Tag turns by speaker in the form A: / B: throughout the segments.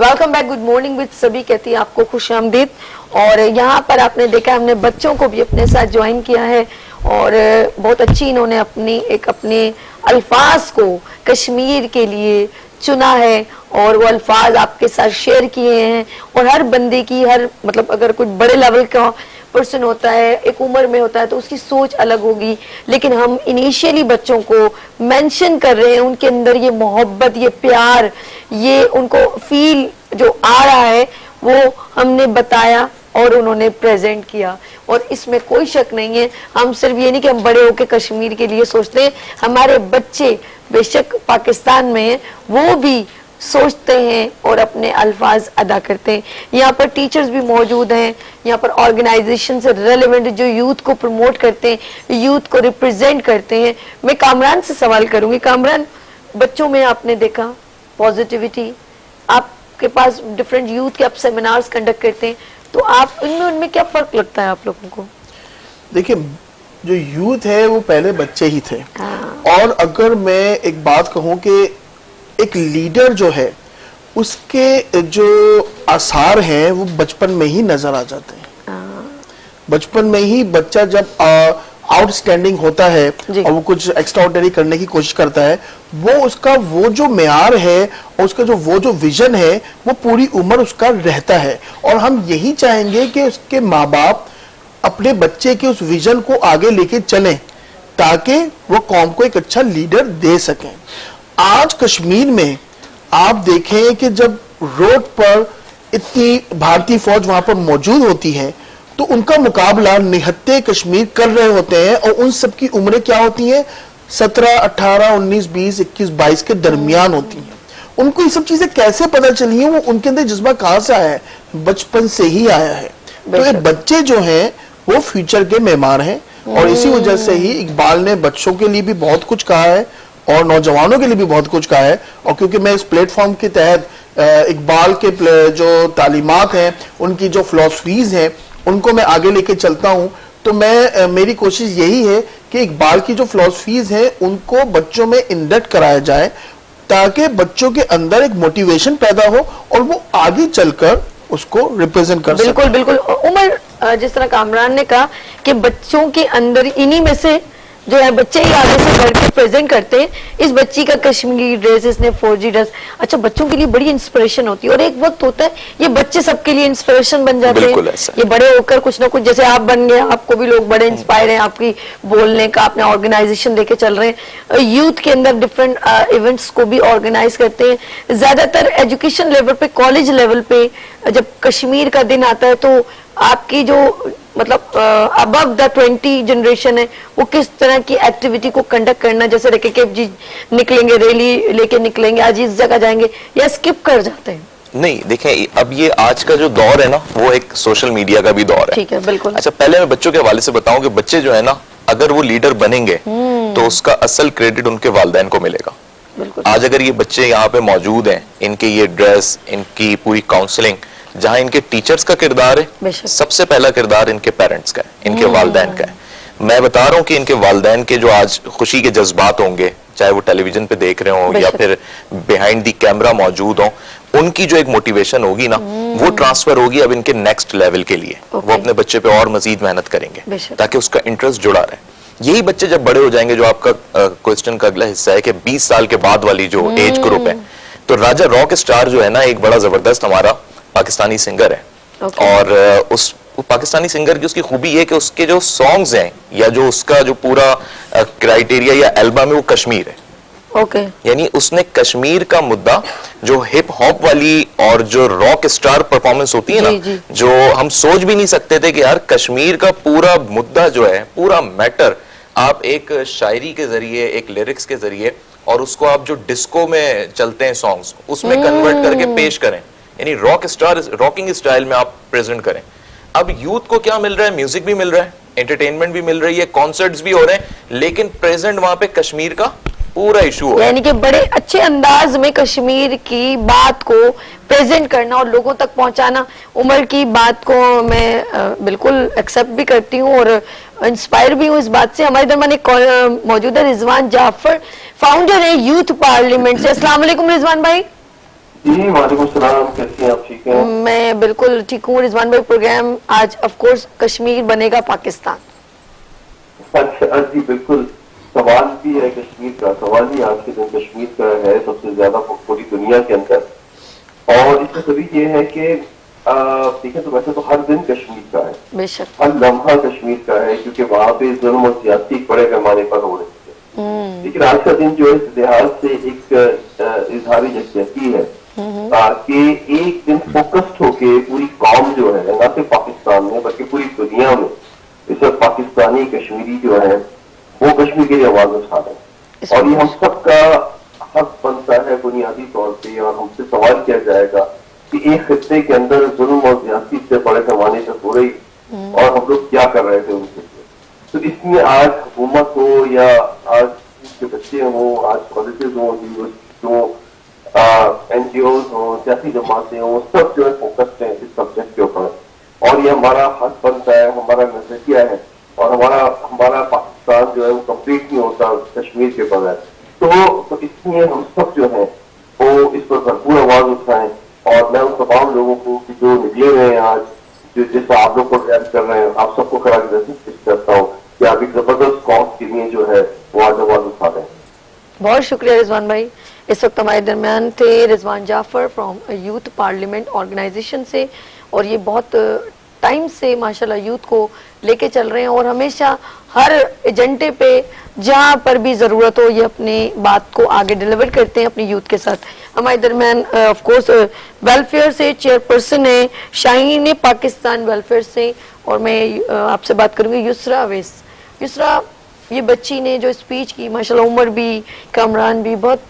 A: Welcome back, good morning with सभी कहती है आपको खुशामदीद। और यहाँ पर आपने देखा हमने बच्चों को भी अपने साथ ज्वाइन किया है और बहुत अच्छी इन्होंने अपने अल्फाज को कश्मीर के लिए चुना है और वो अल्फाज आपके साथ शेयर किए हैं। और हर बंदे की मतलब अगर कुछ बड़े लेवल का पर्सन होता है, एक उम्र में होता है, तो उसकी सोच अलग होगी, लेकिन हम इनिशियली बच्चों को मेंशन कर रहे हैं, उनके अंदर ये मोहब्बत, ये प्यार, ये उनको फील जो आ रहा है वो हमने बताया और उन्होंने प्रेजेंट किया। और इसमें कोई शक नहीं है, हम सिर्फ ये नहीं कि हम बड़े होकर कश्मीर के लिए सोचते हैं, हमारे बच्चे बेशक पाकिस्तान में हैं वो भी सोचते हैं और अपने अल्फाज अदा करते हैं। यहाँ पर टीचर्स भी मौजूद हैं, यहाँ पर ऑर्गेनाइजेशन से रेलेवेंट जो यूथ को प्रमोट करते हैं, यूथ को रिप्रेजेंट करते हैं। मैं कामरान से सवाल करूंगी। कामरान, बच्चों में आपने देखा पॉजिटिविटी, आपके पास डिफरेंट यूथ के आप सेमिनार्स कंडक्ट करते हैं, तो आप उनमें क्या फर्क लगता है आप लोगों को?
B: देखिए, जो यूथ है वो पहले बच्चे ही थे। और अगर मैं एक बात कहूं कि एक लीडर जो है उसके जो आसार हैं वो बचपन में ही नजर आ जाते हैं। बचपन में ही बच्चा जब आउटस्टैंडिंग होता है और वो कुछ एक्स्ट्राऑर्डिनरी करने की कोशिश करता है, वो जो मेयार है और उसका वो जो विजन है वो पूरी उम्र उसका रहता है। और हम यही चाहेंगे कि उसके माँ बाप अपने बच्चे के उस विजन को आगे लेके चलें ताकि वो कौम को एक अच्छा लीडर दे सकें। आज कश्मीर में आप देखें कि जब रोड पर इतनी भारतीय फौज वहां पर मौजूद होती है तो उनका मुकाबला निहत्ते कश्मीर कर रहे होते हैं और उन सब की उम्रें क्या होती हैं? 17, 18, 19, 20, 21, 22 के दरमियान होती हैं। उनको ये सब चीजें कैसे पता चली हैं? वो उनके अंदर जज्बा कहां से आया है? बचपन से ही आया है। तो ये बच्चे जो हैं वो फ्यूचर के मेहमान हैं और इसी वजह से ही इकबाल ने बच्चों के लिए भी बहुत कुछ कहा है और नौजवानों के लिए भी बहुत कुछ कहा है। और क्योंकि मैं इस प्लेटफॉर्म के तहत इकबाल के जो तालीमात हैं, उनकी जो फिलॉसफीज हैं, उनको मैं आगे लेके चलता हूं, तो मेरी कोशिश यही है कि इकबाल की जो फिलॉसफीज हैं उनको बच्चों में इंडक्ट कराया जाए ताकि बच्चों के अंदर एक मोटिवेशन पैदा हो और वो आगे चलकर उसको रिप्रेजेंट कर
A: बिल्कुल बिल्कुल। उमर, जिस तरह कामरान ने कहा कि बच्चों के अंदर इन्हीं में से जो है बच्चे ही आगे से बढ़ के प्रेजेंट करते हैं। इस बच्ची का कश्मीरी ड्रेस, इसने फौजी ड्रेस, अच्छा बच्चों के लिए बड़ी इंस्पिरेशन होती है। और एक वक्त होता है ये बच्चे सबके लिए इंस्पिरेशन बन जाते हैं। ये बड़े होकर कुछ ना कुछ, जैसे आप बन गए, आपको भी लोग बड़े इंस्पायर हैं आपकी बोलने का, अपने ऑर्गेनाइजेशन लेके चल रहे हैं। यूथ के अंदर डिफरेंट इवेंट्स को भी ऑर्गेनाइज करते हैं। ज्यादातर एजुकेशन लेवल पे, कॉलेज लेवल पे जब कश्मीर का दिन आता है तो आपकी जो मतलब अबव द 20 जनरेशन है वो किस तरह की एक्टिविटी को कंडक्ट करना, जैसे रकेब जी निकलेंगे, रैली लेके निकलेंगे, आज इस जगह जाएंगे, या स्किप कर जाते हैं?
C: नहीं, देखें, अब ये आज का जो दौर है ना वो एक सोशल मीडिया का भी दौर है।
A: ठीक है, बिल्कुल।
C: अच्छा, पहले मैं बच्चों के हवाले से बताऊं कि बच्चे जो है ना, अगर वो लीडर बनेंगे तो उसका असल क्रेडिट उनके वालिदैन को मिलेगा। आज अगर ये बच्चे यहाँ पे मौजूद हैं, इनके ये ड्रेस, इनकी पूरी काउंसलिंग, जहां इनके टीचर्स का किरदार है, सबसे पहला किरदार इनके पेरेंट्स का है, इनके वालिदैन का है। मैं बता रहा हूं कि इनके वालिदैन के जो आज खुशी के जज्बात होंगे, चाहे वो टेलीविजन पे देख रहे हो या फिर बिहाइंड दी कैमरा मौजूद हो, उनकी जो एक मोटिवेशन होगी ना वो ट्रांसफर होगी अब इनके नेक्स्ट लेवल के लिए। वो अपने बच्चे पे और मजीद मेहनत करेंगे ताकि उसका इंटरेस्ट जुड़ा रहे। यही बच्चे जब बड़े हो जाएंगे, जो आपका क्वेश्चन का अगला हिस्सा है कि 20 साल के बाद वाली जो एज ग्रुप है, तो राजा रॉक स्टार जो है ना, एक बड़ा जबरदस्त हमारा पाकिस्तानी सिंगर है। और उस पाकिस्तानी सिंगर की उसकी खूबी है कि उसके जो सॉन्ग्स हैं या जो उसका जो पूरा क्राइटेरिया या एल्बम है वो कश्मीर है। यानी उसने कश्मीर का मुद्दा, जो हिप हॉप वाली और जो रॉक स्टार परफॉर्मेंस होती है ना, जो हम सोच भी नहीं सकते थे कि यार कश्मीर का पूरा मुद्दा जो है, पूरा मैटर आप एक शायरी के जरिए, एक लिरिक्स के जरिए, और उसको आप जो डिस्को में चलते हैं सॉन्ग्स, उसमें कन्वर्ट करके पेश करें, यानी रॉक स्टार रॉकिंग स्टाइल में आप प्रेजेंट करें। अब यूथ को क्या मिल रहा है? म्यूजिक भी मिल रहा है, एंटरटेनमेंट भी मिल रही है, कॉन्सर्ट्स भी हो रहे हैं, लेकिन प्रेजेंट वहां पे कश्मीर का पूरा इशू हो रहा है।
A: यानी कि बड़े अच्छे अंदाज में कश्मीर की बात को प्रेजेंट करना और लोगों तक पहुंचाना। उमर की बात को मैं बिल्कुल एक्सेप्ट भी करती हूँ और इंस्पायर भी हूँ इस बात से। हमारे दरमियान एक मौजूद है रिजवान जाफर, फाउंडर है यूथ पार्लियामेंट से। अस्सलाम वालेकुम रिजवान भाई।
D: जी वालेकुम सलाम, कैसी हैं आप? ठीक हैं?
A: मैं बिल्कुल ठीक हूँ रिजवान भाई। प्रोग्राम आज ऑफ कोर्स कश्मीर बनेगा पाकिस्तान।
D: अच्छा जी, बिल्कुल। सवाल भी है कश्मीर का, सवाल ही आज के दिन कश्मीर का है सबसे ज्यादा पूरी दुनिया के अंदर। और इसमें सभी ये है कि देखें तो वैसे तो हर दिन कश्मीर का है,
A: बेशक
D: हर लम्हा कश्मीर का है, क्योंकि वहाँ पे जुल्म और ज्यादती बड़े पैमाने पर हो रही है। लेकिन आज का दिन जो है इस लिहाज से एक इजहार यकजहती है कि एक दिन फोकस्ड होके पूरी कौम जो है, न सिर्फ पाकिस्तान में बल्कि पूरी दुनिया में, इस वक्त पाकिस्तानी कश्मीरी जो है वो कश्मीर के लिए आवाज उठा रहे हैं। और ये हम सबका हक बनता है बुनियादी तौर पे। और हमसे सवाल किया जाएगा कि एक खित्ते के अंदर जुल्म और ज्यादती से बड़े पैमाने तक हो रही और हम लोग क्या कर रहे थे उनके लिए। तो इसमें आज हुकूमत हो या आज के बच्चे हो, आज कॉलेजेस हो, यूनिवर्सिटी हो, NGOs हो, सियासी जमातें हो, सब जो है फोकस्ड है इस सब्जेक्ट के ऊपर। और ये हमारा हक बनता है, हमारा नजरिया है। और हमारा पाकिस्तान जो है वो कंप्लीट नहीं होता कश्मीर के बगैर। तो इसलिए हम सब जो है वो इस पर भरपूर आवाज उठाएं। और मैं उन तमाम लोगों को कि जो निकले हुए हैं आज, जो जैसा आप लोग प्रोग्राम कर रहे हैं, आप सबको खराज करता हूँ कि आप एक जबरदस्त कॉज के लिए जो है वो आज आवाज उठा रहे हैं।
A: बहुत शुक्रिया रिजवान भाई। इस वक्त हमारे दरमियान थे Rizwan Jafar from youth parliament organisation से। और ये बहुत टाइम से माशाल्लाह यूथ को लेके चल रहे हैं और हमेशा हर एजेंडे पे जहाँ पर भी ज़रूरत हो ये अपनी बात को आगे डिलीवर करते हैं अपनी यूथ के साथ। हमारे दरमियान ऑफ कोर्स वेलफेयर से चेयरपर्सन है शाहीन पाकिस्तान वेलफेयर से। और मैं आपसे बात करूँगी युसरा अवैस। युसरा, ये बच्ची ने जो स्पीच की माशाल्लाह, उमर भी, कामरान भी, बहुत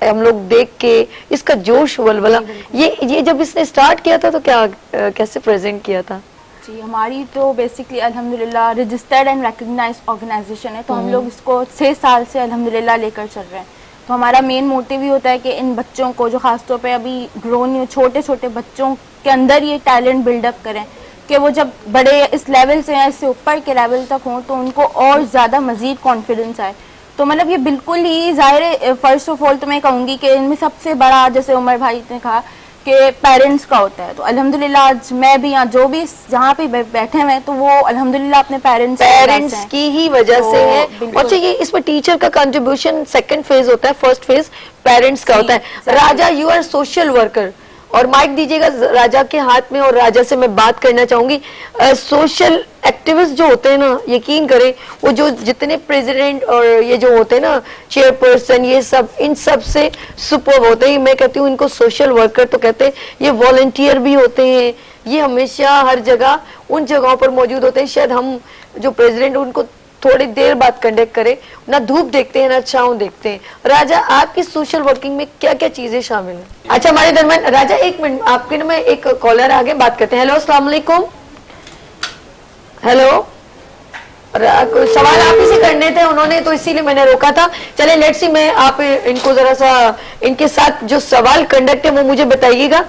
A: हम लोग देख के इसका जोश वलवला, ये जब इसने स्टार्ट किया था तो क्या कैसे प्रेजेंट किया था?
E: जी, हमारी तो बेसिकली अल्हम्दुलिल्लाह रजिस्टर्ड एंड रिकग्नाइज्ड ऑर्गेनाइजेशन है, तो हम लोग इसको 6 साल से अल्हम्दुलिल्लाह लेकर चल रहे हैं। तो हमारा मेन मोटिव ही होता है कि इन बच्चों को, जो खासतौर पे अभी ग्रोन छोटे छोटे बच्चों के अंदर ये टैलेंट बिल्डअप करें कि वो जब बड़े इस लेवल से या इससे ऊपर के लेवल तक हों तो उनको और ज़्यादा मज़ीद कॉन्फिडेंस आए। तो मतलब ये बिल्कुल ही ज़ाहिर, फर्स्ट ऑफ ऑल तो मैं कहूँगी कि इनमें सबसे बड़ा, जैसे उमर भाई ने कहा कि पेरेंट्स का होता है। तो अल्हम्दुलिल्लाह आज मैं भी यहाँ जो भी जहाँ पे बैठे हुए हैं तो वो अल्हम्दुलिल्लाह अपने पेरेंट्स
A: की ही वजह से है। और चाहिए इसमें टीचर का कंट्रीब्यूशन सेकंड फेज होता है, फर्स्ट फेज पेरेंट्स का होता है। राजा, यू आर सोशल वर्कर, और माइक दीजिएगा राजा के हाथ में। और राजा से मैं बात करना चाहूंगी, सोशल एक्टिविस्ट जो होते हैं ना, यकीन करें वो जो जितने प्रेसिडेंट और ये जो होते हैं ना चेयरपर्सन, ये सब इन सब से सुपर होते हैं। मैं कहती हूँ इनको सोशल वर्कर तो कहते हैं। ये वॉलंटियर भी होते हैं, ये हमेशा हर जगह उन जगहों पर मौजूद होते हैं। शायद हम जो प्रेसिडेंट उनको थोड़ी देर बाद कंडक्ट करें, ना धूप देखते हैं ना छांव देखते हैं। राजा, आपकी सोशल वर्किंग में क्या क्या चीजें शामिल हैं? अच्छा, हमारे दरमियान राजा एक मिनट, आपके ना मैं एक कॉलर आगे बात करते हैं। हेलो, अस्सलाम वालेकुम। हेलो, सवाल आप ही से करने थे उन्होंने, तो इसीलिए मैंने रोका था। चले लेट्स सी, मैं आप इनको जरा सा इनके साथ जो सवाल कंडक्ट है वो मुझे बताइएगा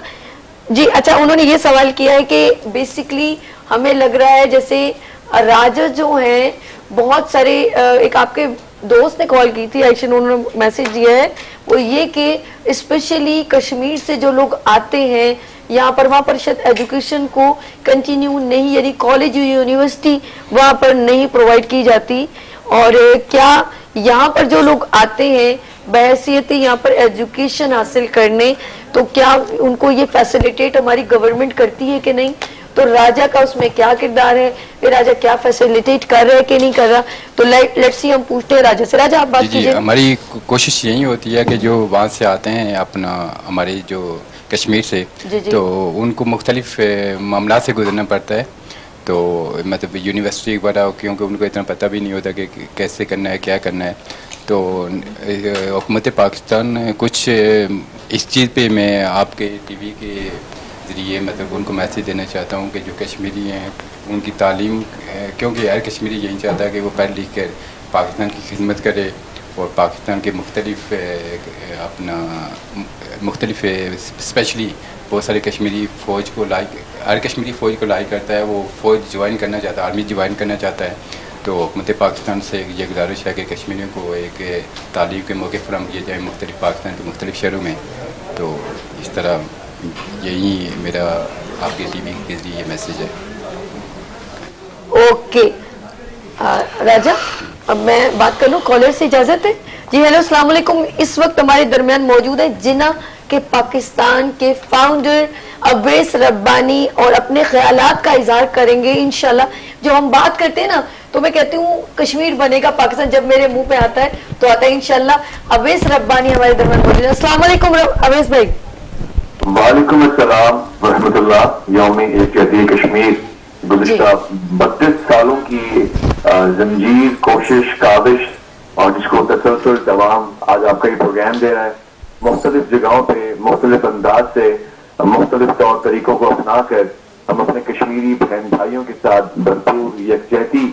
A: जी। अच्छा, उन्होंने ये सवाल किया है कि बेसिकली हमें लग रहा है जैसे राजा जो है बहुत सारे, एक आपके दोस्त ने कॉल की थी, एक्चुअली उन्होंने मैसेज दिया है, वो ये कि स्पेशली कश्मीर से जो लोग आते हैं यहाँ पर, वहाँ पर शायद एजुकेशन को कंटिन्यू नहीं, यानी कॉलेज यूनिवर्सिटी वहाँ पर नहीं प्रोवाइड की जाती। और क्या यहाँ पर जो लोग आते हैं बहैसियत यहाँ पर एजुकेशन हासिल करने, तो क्या उनको ये फैसिलिटेट हमारी गवर्नमेंट करती है कि नहीं? तो राजा का उसमें क्या किरदार है, ये राजा क्या फैसिलिटेट कर रहा है कि नहीं कर रहा? तो लेट्स सी, हम पूछते हैं राजा से। राजा, आप बात कीजिए।
F: हमारी कोशिश यही होती है कि जो वहाँ से आते हैं अपना हमारे जो कश्मीर से, तो उनको मुख्तलिफ मामला से गुजरना पड़ता है। तो मतलब यूनिवर्सिटी वगैरह, क्योंकि उनको इतना पता भी नहीं होता कि कैसे करना है, क्या करना है। तो हुकूमत पाकिस्तान कुछ इस चीज़ पे मैं आपके टीवी के ज़रिए मतलब उनको मैसेज देना चाहता हूँ कि जो कश्मीरी हैं उनकी तालीम, क्योंकि हर कश्मीरी यही चाहता है कि वो पढ़ लिख कर पाकिस्तान की खिदमत करे और पाकिस्तान के मुख्तलिफ अपना मुख्तलिफ स्पेशली बहुत सारे कश्मीरी फ़ौज को हर कश्मीरी फ़ौज को लाइक करता है, वो फ़ौज ज्वाइन करना चाहता है, आर्मी ज्वाइन करना चाहता है। तो हुकूमत पाकिस्तान से ये गुजारिश है कि कश्मीरियों को एक तालीम के मौके फराहम किए जाए मुख्तलिफ पाकिस्तान के मुख्तलिफ शहरों में। तो इस तरह यही मेरा आपके टीवी के लिए मैसेज है।
A: ओके राजा, अब मैं बात कर लूं, कॉलर से इजाजत है? जी हेलो, अस्सलाम वालेकुम। इस वक्त हमारे दरमियान मौजूद है जिना के पाकिस्तान के फाउंडर अवैस रब्बानी और अपने ख्यालात का इजहार करेंगे इंशाल्लाह। जो हम बात करते हैं ना, तो मैं कहती हूँ कश्मीर बनेगा पाकिस्तान, जब मेरे मुंह पे आता है तो आता है इंशाल्लाह। अवैस रब्बानी हमारे दरमियान मौजूद है। अस्सलाम वालेकुम अवैस भाई।
D: वालेकुम अस्सलाम रहमतुल्लाह। यौमी इत्तेहादी कश्मीर गुज़िश्ता 32 सालों की जंजीर, कोशिश, काविश और जिसको तसलसल तमाम आज आपका ये प्रोग्राम दे रहा है। मुख्तलिफ जगहों पे मुख्तलिफ अंदाज से मुख्तलिफ तौर तरीकों को अपना कर हम अपने कश्मीरी बहन भाइयों के साथ भरपूर यकजहती,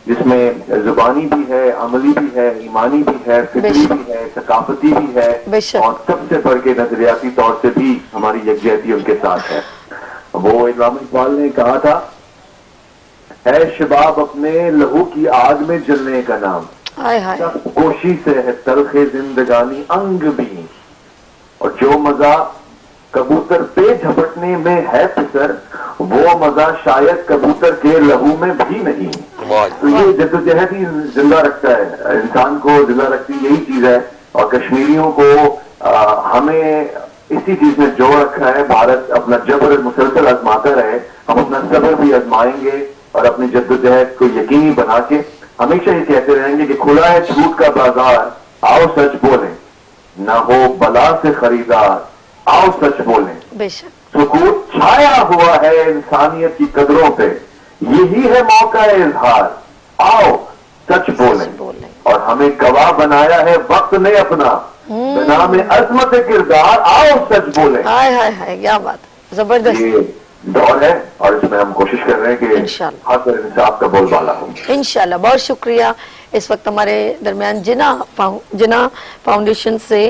D: जिसमें जुबानी भी है, अमली भी है, ईमानी भी है, फिक्री भी है, सकाफती भी है और सबसे बढ़ के नजरियाती तौर से भी हमारी यकजहती उनके साथ है। वो इमाम इकबाल ने कहा था, है शबाब अपने लहू की आग में जलने का नाम, कोशी से है तलखे जिंदगानी अंग भी, और जो मजा कबूतर पे झपटने में है फिसर, वो मजा शायद कबूतर के लहू में भी नहीं। तो ये जद्दोजहद ही जिंदा रखता है, इंसान को जिंदा रखती यही चीज है। और कश्मीरियों को हमें इसी चीज में जोड़ रखा है। भारत अपना जबर मुसलसल आजमाता रहे, हम अपना सब्र भी आजमाएंगे और अपनी जद्दोजहद को यकीनी बना के हमेशा ये कहते रहेंगे कि खुला है झूठ का बाजार, आओ सच बोलें, ना हो बला से खरीदार, आओ सच बोलें। सुकूत छाया हुआ है इंसानियत की कदरों पे, यही है मौका इजहार, आओ सच बोलें। और हमें गवाह बनाया है वक्त ने अपना, बिना में अजमत किरदार, आओ सच बोलें।
A: हाय हाय हाय, क्या बात, जबरदस्त।
D: ये दौर है और इसमें हम कोशिश कर रहे हैं कि हक और इंसाफ का बोलबाला हो
A: इंशाल्लाह। बहुत शुक्रिया। इस वक्त हमारे दरमियान जिना फाउंडेशन से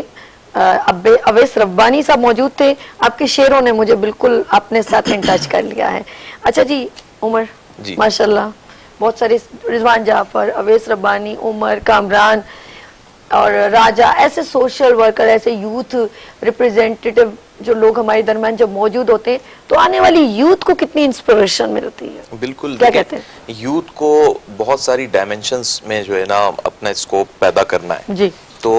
A: अवैस रब्बानी साहब मौजूद थे। आपके शेरों ने मुझे बिल्कुल अपने साथ इन टच कर लिया है। अच्छा जी, उमर जी, माशाल्लाह बहुत सारे, रिजवान जाफर, अवैस रब्बानी, उमर, कामरान और राजा, ऐसे सोशल वर्कर, ऐसे यूथ रिप्रेजेंटेटिव जो लोग हमारे दरमियान जब मौजूद होते हैं, तो आने वाली यूथ को कितनी इंस्पिरेशन मिलती है?
C: बिल्कुल,
A: क्या कहते हैं?
C: यूथ को बहुत सारी डायमेंशंस में जो है ना अपना स्कोप पैदा करना है
A: जी।
C: तो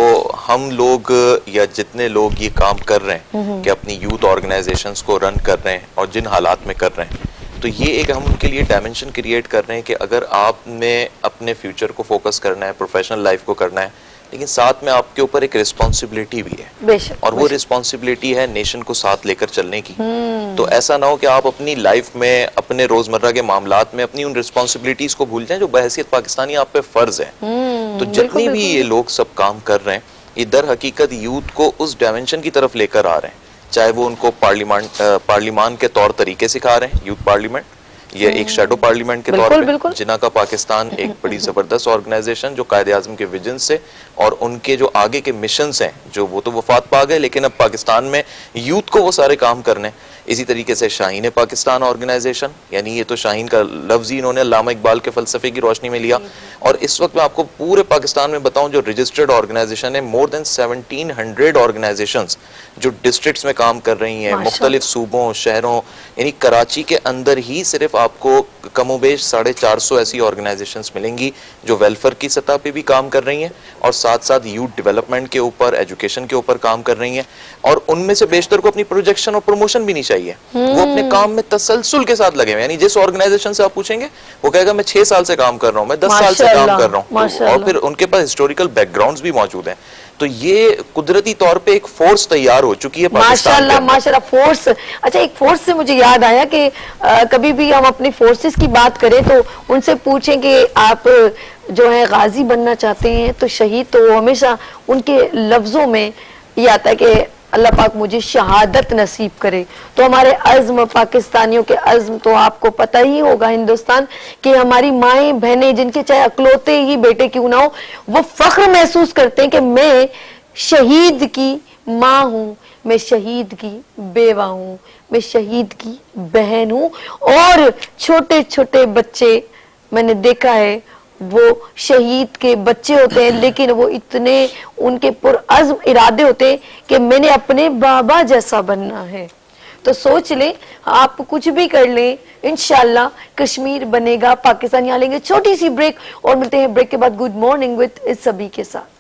C: हम लोग या जितने लोग ये काम कर रहे हैं कि अपनी यूथ ऑर्गेनाइजेशंस को रन कर रहे हैं और जिन हालात में कर रहे हैं, तो ये एक हम उनके लिए डायमेंशन क्रिएट कर रहे हैं कि अगर आपने अपने फ्यूचर को फोकस करना है, प्रोफेशनल लाइफ को करना है, लेकिन साथ में आपके ऊपर एक रिस्पॉन्सिबिलिटी भी है, और वो रिस्पॉन्सिबिलिटी है नेशन को साथ लेकर चलने की। तो ऐसा ना हो कि आप अपनी लाइफ में, अपने रोजमर्रा के मामलात में अपनी उन रिस्पॉन्सिबिलिटीज को भूल जाएं जो बहैसियत पाकिस्तानी आप पे फर्ज है। तो जितनी भी ये लोग सब काम कर रहे हैं, ये दर हकीकत यूथ को उस डायमेंशन की तरफ लेकर आ रहे हैं, चाहे वो उनको पार्लिमान के तौर तरीके सिखा रहे हैं, यूथ पार्लियामेंट, ये एक शेडो पार्लियामेंट के तौर पे, जिना का पाकिस्तान एक बड़ी जबरदस्त ऑर्गेनाइजेशन जो कायदे आज़म के विजन से और उनके जो आगे के मिशंस हैं, जो वो तो वफात पा गए, लेकिन अब पाकिस्तान में यूथ को वो सारे काम करने। इसी तरीके से शाहीन पाकिस्तान ऑर्गेनाइजेशन, यानी ये तो शाहीन का लफ्ज़ ही इन्होंने अल्लामा इकबाल के फलसफे की रोशनी में लिया। और इस वक्त मैं आपको पूरे पाकिस्तान में बताऊं, जो रजिस्टर्ड ऑर्गेनाइजेशन है, मोर देन 1700 ऑर्गेनाइजेशंस जो डिस्ट्रिक्ट्स में काम कर रही हैं, मुख्तलिफ सूबों, शहरों, यानी कराची के अंदर ही सिर्फ आपको कमोबेश 450 ऐसी ऑर्गेनाइजेशंस मिलेंगी जो वेलफेयर की सतह पे भी काम कर रही हैं और साथ साथ यूथ डेवलपमेंट के ऊपर, एजुकेशन के ऊपर काम कर रही हैं। और उनमें से बेशतर को अपनी प्रोजेक्शन और प्रमोशन भी नहीं चाहिए, वो अपने काम में तसलसल के साथ लगे हुए, यानी जिस ऑर्गेनाइजेशन से आप पूछेंगे वो कहेगा मैं 6 साल से काम कर रहा हूँ, मैं 10 साल से काम कर रहा हूँ, और फिर उनके पास हिस्टोरिकल बैकग्राउंड्स भी मौजूद हैं। तो ये कुदरती तौर पे एक फोर्स तैयार हो चुकी है
A: माशाल्लाह, माशाल्लाह फोर्स। अच्छा, एक फोर्स से मुझे याद आया कि कभी भी हम अपनी फोर्सेस की बात करें तो उनसे पूछें कि आप जो है गाजी बनना चाहते हैं तो शहीद, तो हमेशा उनके लफ्जों में ये आता है कि अल्लाह पाक मुझे शहादत नसीब करे। तो हमारे अज़्म, पाकिस्तानियों के अज़्म तो आपको पता ही होगा हिंदुस्तान कि हमारी माएँ बहनें, जिनके चाहे अकलौते ही बेटे क्यों ना हो, वो फख्र महसूस करते हैं कि मैं शहीद की माँ हूँ, मैं शहीद की बेवा हूँ, मैं शहीद की बहन हूँ। और छोटे छोटे बच्चे मैंने देखा है, वो शहीद के बच्चे होते हैं, लेकिन वो इतने उनके पुरअज़्म इरादे होते हैं कि मैंने अपने बाबा जैसा बनना है। तो सोच लें, आप कुछ भी कर लें, इंशाल्लाह कश्मीर बनेगा, पाकिस्तान। यहाँ लेंगे छोटी सी ब्रेक और मिलते हैं ब्रेक के बाद गुड मॉर्निंग विद इस सभी के साथ।